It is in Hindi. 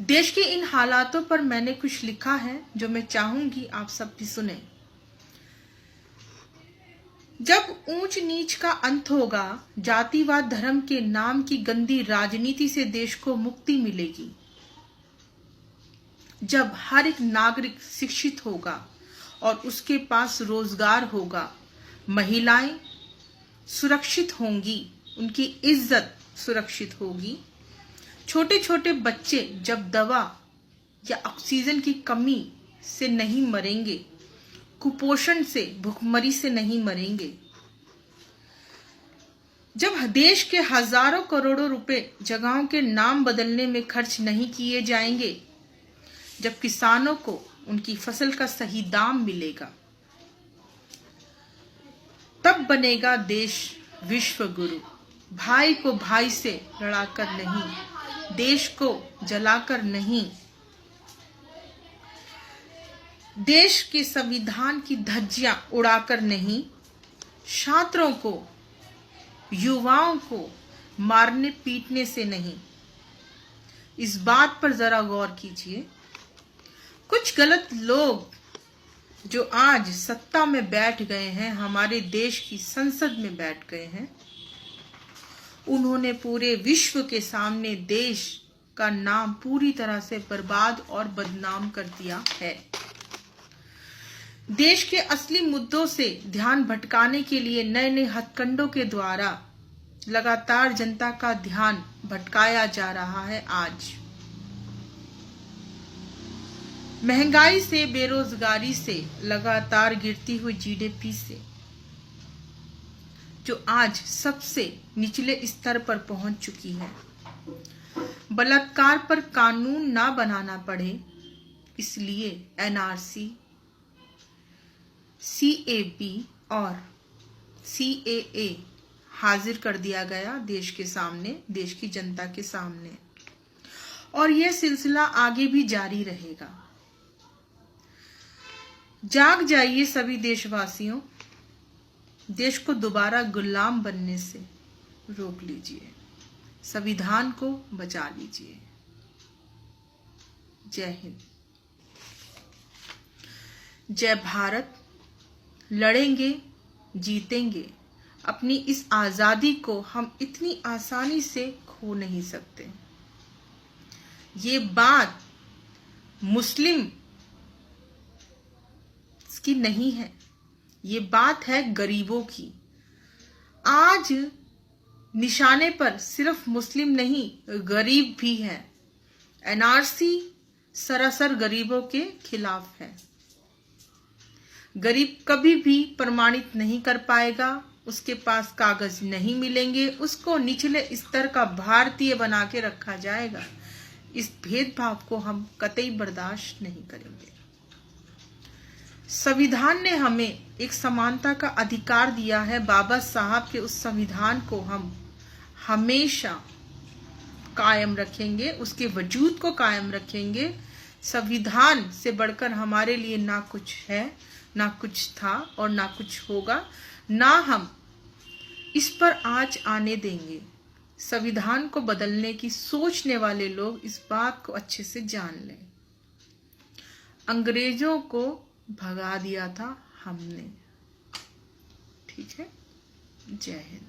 देश के इन हालातों पर मैंने कुछ लिखा है जो मैं चाहूंगी आप सब भी सुने। जब ऊंच नीच का अंत होगा, जातिवाद धर्म के नाम की गंदी राजनीति से देश को मुक्ति मिलेगी। जब हर एक नागरिक शिक्षित होगा और उसके पास रोजगार होगा, महिलाएं सुरक्षित होंगी, उनकी इज्जत सुरक्षित होगी। छोटे छोटे बच्चे जब दवा या ऑक्सीजन की कमी से नहीं मरेंगे, कुपोषण से, भूखमरी से नहीं मरेंगे। जब देश के हजारों करोड़ों रुपए जगहों के नाम बदलने में खर्च नहीं किए जाएंगे, जब किसानों को उनकी फसल का सही दाम मिलेगा, तब बनेगा देश विश्व गुरु। भाई को भाई से लड़ाकर नहीं, देश को जलाकर नहीं, देश के संविधान की धज्जियां उड़ाकर नहीं, छात्रों को, युवाओं को मारने पीटने से नहीं। इस बात पर जरा गौर कीजिए। कुछ गलत लोग जो आज सत्ता में बैठ गए हैं, हमारे देश की संसद में बैठ गए हैं, उन्होंने पूरे विश्व के सामने देश का नाम पूरी तरह से बर्बाद और बदनाम कर दिया है। देश के असली मुद्दों से ध्यान भटकाने के लिए नए नए हथकंडों के द्वारा लगातार जनता का ध्यान भटकाया जा रहा है। आज महंगाई से, बेरोजगारी से, लगातार गिरती हुई जीडीपी से, जो आज सबसे निचले स्तर पर पहुंच चुकी है। बलात्कार पर कानून ना बनाना पड़े, इसलिए एनआरसी, सीएबी और सीएए हाजिर कर दिया गया देश के सामने, देश की जनता के सामने, और यह सिलसिला आगे भी जारी रहेगा। जाग जाइए सभी देशवासियों, देश को दोबारा गुलाम बनने से रोक लीजिए, संविधान को बचा लीजिए। जय हिंद, जय भारत। लड़ेंगे, जीतेंगे। अपनी इस आजादी को हम इतनी आसानी से खो नहीं सकते। ये बात मुस्लिम की नहीं है, ये बात है गरीबों की। आज निशाने पर सिर्फ मुस्लिम नहीं, गरीब भी है। एनआरसी सरासर गरीबों के खिलाफ है। गरीब कभी भी प्रमाणित नहीं कर पाएगा, उसके पास कागज नहीं मिलेंगे, उसको निचले स्तर का भारतीय बना के रखा जाएगा। इस भेदभाव को हम कतई बर्दाश्त नहीं करेंगे। संविधान ने हमें एक समानता का अधिकार दिया है। बाबा साहब के उस संविधान को हम हमेशा कायम रखेंगे, उसके वजूद को कायम रखेंगे। संविधान से बढ़कर हमारे लिए ना कुछ है, ना कुछ था और ना कुछ होगा, ना हम इस पर आज आने देंगे। संविधान को बदलने की सोचने वाले लोग इस बात को अच्छे से जान लें। अंग्रेजों को भगा दिया था हमने, ठीक है। जय हिंद।